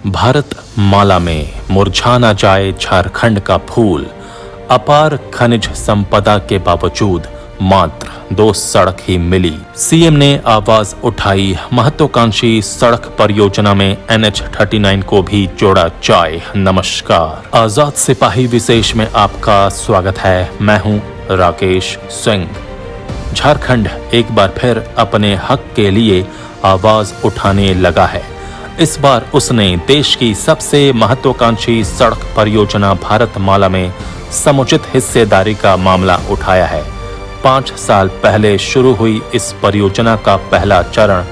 भारत माला में मुरझा न जाए झारखंड का फूल। अपार खनिज संपदा के बावजूद मात्र 2 सड़क ही मिली। सीएम ने आवाज उठाई, महत्वाकांक्षी सड़क परियोजना में NH39 को भी जोड़ा जाए। नमस्कार, आजाद सिपाही विशेष में आपका स्वागत है। मैं हूं राकेश सिंह। झारखंड एक बार फिर अपने हक के लिए आवाज उठाने लगा है। इस बार उसने देश की सबसे महत्वाकांक्षी सड़क परियोजना भारतमाला में समुचित हिस्सेदारी का मामला उठाया है। 5 साल पहले शुरू हुई इस परियोजना का पहला चरण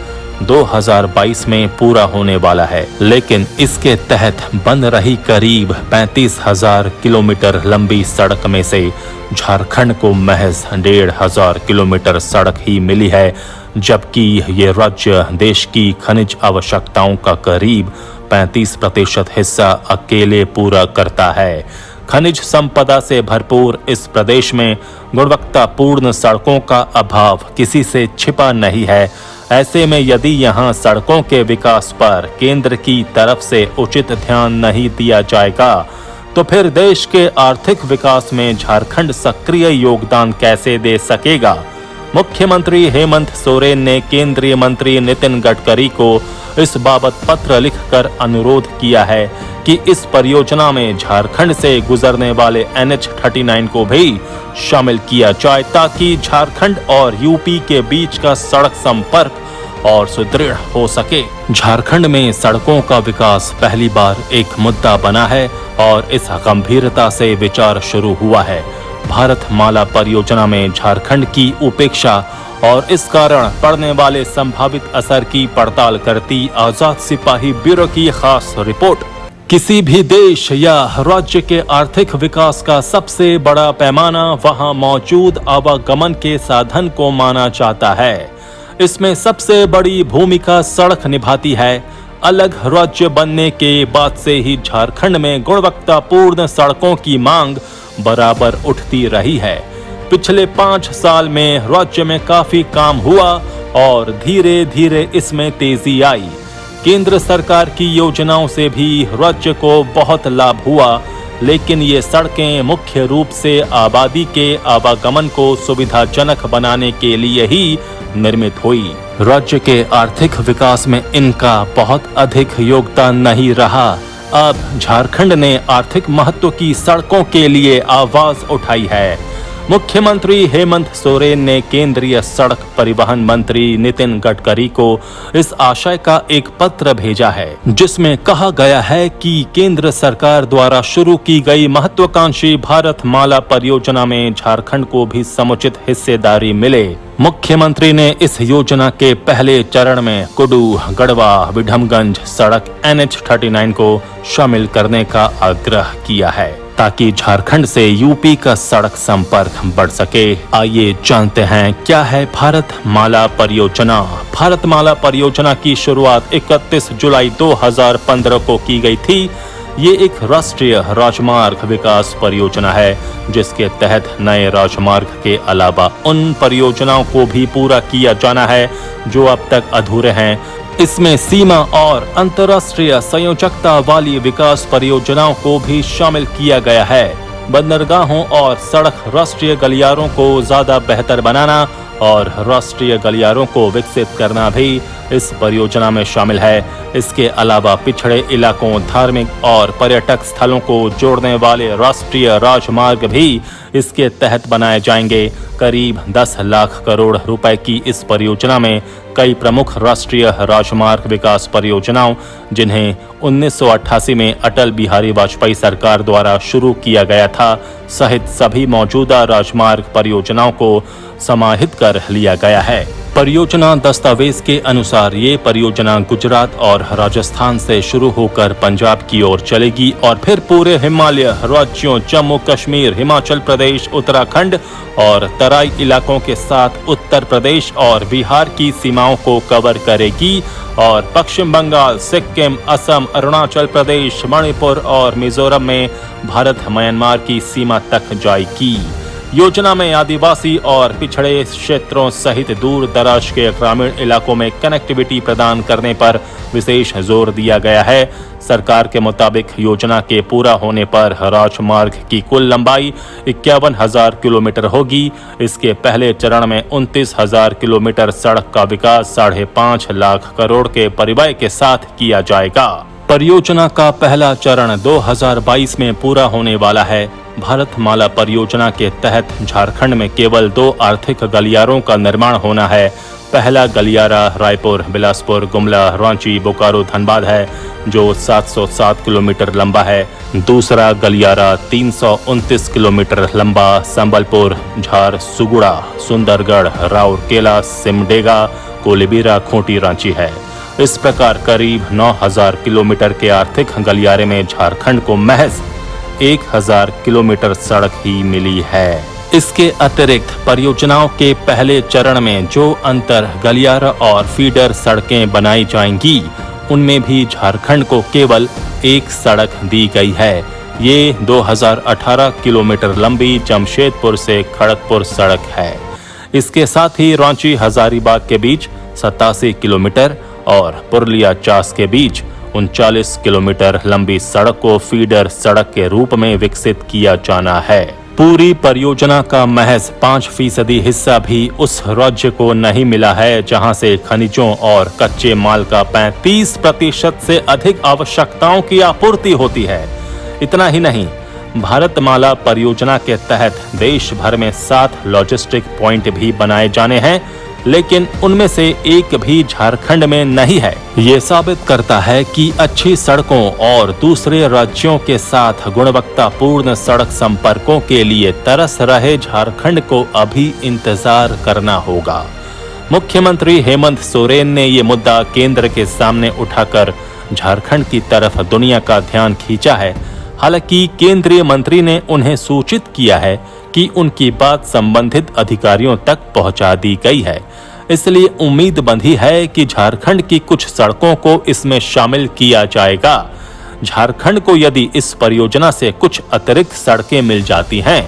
2022 में पूरा होने वाला है, लेकिन इसके तहत बन रही करीब 35,000 किलोमीटर लंबी सड़क में से झारखंड को महज 1,500 किलोमीटर सड़क ही मिली है, जबकि ये राज्य देश की खनिज आवश्यकताओं का करीब 35% हिस्सा अकेले पूरा करता है। खनिज संपदा से भरपूर इस प्रदेश में गुणवत्तापूर्ण सड़कों का अभाव किसी से छिपा नहीं है। ऐसे में यदि यहाँ सड़कों के विकास पर केंद्र की तरफ से उचित ध्यान नहीं दिया जाएगा, तो फिर देश के आर्थिक विकास में झारखंड सक्रिय योगदान कैसे दे सकेगा। मुख्यमंत्री हेमंत सोरेन ने केंद्रीय मंत्री नितिन गडकरी को इस बाबत पत्र लिखकर अनुरोध किया है कि इस परियोजना में झारखंड से गुजरने वाले NH39 को भी शामिल किया जाए, ताकि झारखंड और यूपी के बीच का सड़क संपर्क और सुदृढ़ हो सके। झारखंड में सड़कों का विकास पहली बार एक मुद्दा बना है और इस गंभीरता से विचार शुरू हुआ है। भारतमाला परियोजना में झारखंड की उपेक्षा और इस कारण पड़ने वाले संभावित असर की पड़ताल करती आजाद सिपाही ब्यूरो की खास रिपोर्ट। किसी भी देश या राज्य के आर्थिक विकास का सबसे बड़ा पैमाना वहां मौजूद आवागमन के साधन को माना जाता है। इसमें सबसे बड़ी भूमिका सड़क निभाती है। अलग राज्य बनने के बाद से ही झारखंड में गुणवत्तापूर्ण सड़कों की मांग बराबर उठती रही है। पिछले 5 साल में राज्य में काफी काम हुआ और धीरे धीरे इसमें तेजी आई। केंद्र सरकार की योजनाओं से भी राज्य को बहुत लाभ हुआ, लेकिन ये सड़कें मुख्य रूप से आबादी के आवागमन को सुविधाजनक बनाने के लिए ही निर्मित हुई। राज्य के आर्थिक विकास में इनका बहुत अधिक योगदान नहीं रहा। अब झारखंड ने आर्थिक महत्व की सड़कों के लिए आवाज उठाई है। मुख्यमंत्री हेमंत सोरेन ने केंद्रीय सड़क परिवहन मंत्री नितिन गडकरी को इस आशय का एक पत्र भेजा है, जिसमें कहा गया है कि केंद्र सरकार द्वारा शुरू की गई महत्वाकांक्षी भारतमाला परियोजना में झारखंड को भी समुचित हिस्सेदारी मिले। मुख्यमंत्री ने इस योजना के पहले चरण में कुडू गढ़वा विडमगंज सड़क NH39 को शामिल करने का आग्रह किया है, ताकि झारखंड से यूपी का सड़क संपर्क बढ़ सके। आइए जानते हैं क्या है भारतमाला परियोजना। भारतमाला परियोजना की शुरुआत 31 जुलाई 2015 को की गई थी। ये एक राष्ट्रीय राजमार्ग विकास परियोजना है, जिसके तहत नए राजमार्ग के अलावा उन परियोजनाओं को भी पूरा किया जाना है जो अब तक अधूरे हैं। इसमें सीमा और अंतर्राष्ट्रीय संयोजकता वाली विकास परियोजनाओं को भी शामिल किया गया है। बंदरगाहों और सड़क राष्ट्रीय गलियारों को ज्यादा बेहतर बनाना और राष्ट्रीय गलियारों को विकसित करना भी इस परियोजना में शामिल है। इसके अलावा पिछड़े इलाकों, धार्मिक और पर्यटक स्थलों को जोड़ने वाले राष्ट्रीय राजमार्ग भी इसके तहत बनाए जाएंगे। करीब 10 लाख करोड़ रुपए की इस परियोजना में कई प्रमुख राष्ट्रीय राजमार्ग विकास परियोजनाओं, जिन्हें 1988 में अटल बिहारी वाजपेयी सरकार द्वारा शुरू किया गया था, सहित सभी मौजूदा राजमार्ग परियोजनाओं को समाहित कर लिया गया है। परियोजना दस्तावेज के अनुसार ये परियोजना गुजरात और राजस्थान से शुरू होकर पंजाब की ओर चलेगी और फिर पूरे हिमालय राज्यों जम्मू कश्मीर, हिमाचल प्रदेश, उत्तराखंड और तराई इलाकों के साथ उत्तर प्रदेश और बिहार की सीमाओं को कवर करेगी और पश्चिम बंगाल, सिक्किम, असम, अरुणाचल प्रदेश, मणिपुर और मिजोरम में भारत म्यांमार की सीमा तक जाएगी। योजना में आदिवासी और पिछड़े क्षेत्रों सहित दूर दराज के ग्रामीण इलाकों में कनेक्टिविटी प्रदान करने पर विशेष जोर दिया गया है। सरकार के मुताबिक योजना के पूरा होने पर राजमार्ग की कुल लंबाई 51,000 किलोमीटर होगी। इसके पहले चरण में 29,000 किलोमीटर सड़क का विकास 5.5 लाख करोड़ के परिव्यय के साथ किया जाएगा। परियोजना का पहला चरण 2022 में पूरा होने वाला है। भारतमाला परियोजना के तहत झारखंड में केवल 2 आर्थिक गलियारों का निर्माण होना है। पहला गलियारा रायपुर, बिलासपुर, गुमला, रांची, बोकारो, धनबाद है, जो 707 किलोमीटर लंबा है। दूसरा गलियारा 329 किलोमीटर लंबा संबलपुर, झारसुगुड़ा, सुंदरगढ़, राउरकेला, सिमडेगा, कोलेबिरा, खूंटी, रांची है। इस प्रकार करीब 9,000 किलोमीटर के आर्थिक गलियारे में झारखंड को महज 1,000 किलोमीटर सड़क ही मिली है। इसके अतिरिक्त परियोजनाओं के पहले चरण में जो अंतर गलियारा और फीडर सड़कें बनाई जाएंगी, उनमें भी झारखंड को केवल एक सड़क दी गई है। ये 2018 किलोमीटर लंबी जमशेदपुर से खड़गपुर सड़क है। इसके साथ ही रांची हजारीबाग के बीच 87 किलोमीटर और पुरलिया चास के बीच 39 किलोमीटर लंबी सड़क को फीडर सड़क के रूप में विकसित किया जाना है। पूरी परियोजना का महज 5% हिस्सा भी उस राज्य को नहीं मिला है जहां से खनिजों और कच्चे माल का 35% से अधिक आवश्यकताओं की आपूर्ति होती है। इतना ही नहीं, भारतमाला परियोजना के तहत देश भर में 7 लॉजिस्टिक पॉइंट भी बनाए जाने हैं, लेकिन उनमें से एक भी झारखंड में नहीं है। ये साबित करता है कि अच्छी सड़कों और दूसरे राज्यों के साथ गुणवत्तापूर्ण सड़क संपर्कों के लिए तरस रहे झारखंड को अभी इंतजार करना होगा। मुख्यमंत्री हेमंत सोरेन ने ये मुद्दा केंद्र के सामने उठाकर झारखंड की तरफ दुनिया का ध्यान खींचा है। हालांकि केंद्रीय मंत्री ने उन्हें सूचित किया है कि उनकी बात संबंधित अधिकारियों तक पहुंचा दी गई है। इसलिए उम्मीद बंधी है कि झारखंड की कुछ सड़कों को इसमें शामिल किया जाएगा। झारखंड को यदि इस परियोजना से कुछ अतिरिक्त सड़कें मिल जाती हैं,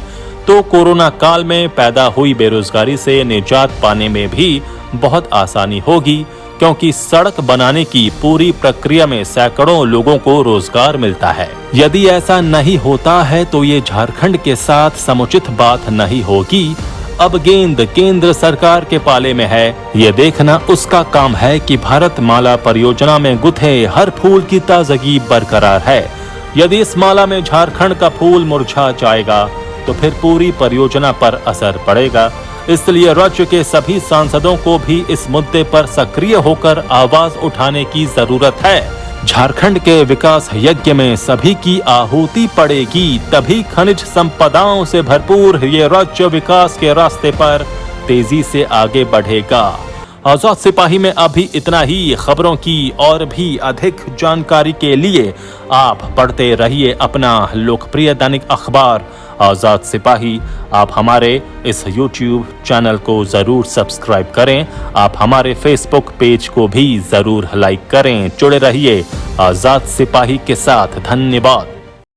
तो कोरोना काल में पैदा हुई बेरोजगारी से निजात पाने में भी बहुत आसानी होगी, क्योंकि सड़क बनाने की पूरी प्रक्रिया में सैकड़ों लोगों को रोजगार मिलता है। यदि ऐसा नहीं होता है तो ये झारखंड के साथ समुचित बात नहीं होगी। अब गेंद केंद्र सरकार के पाले में है। ये देखना उसका काम है कि भारतमाला परियोजना में गुथे हर फूल की ताजगी बरकरार है। यदि इस माला में झारखंड का फूल मुरझा जाएगा तो फिर पूरी परियोजना पर असर पड़ेगा। इसलिए राज्य के सभी सांसदों को भी इस मुद्दे पर सक्रिय होकर आवाज उठाने की जरूरत है। झारखंड के विकास यज्ञ में सभी की आहुति पड़ेगी, तभी खनिज संपदाओं से भरपूर ये राज्य विकास के रास्ते पर तेजी से आगे बढ़ेगा। आजाद सिपाही में अभी इतना ही। खबरों की और भी अधिक जानकारी के लिए आप पढ़ते रहिए अपना लोकप्रिय दैनिक अखबार आजाद सिपाही। आप हमारे इस YouTube चैनल को जरूर सब्सक्राइब करें। आप हमारे Facebook पेज को भी जरूर लाइक करें। जुड़े रहिए आजाद सिपाही के साथ। धन्यवाद।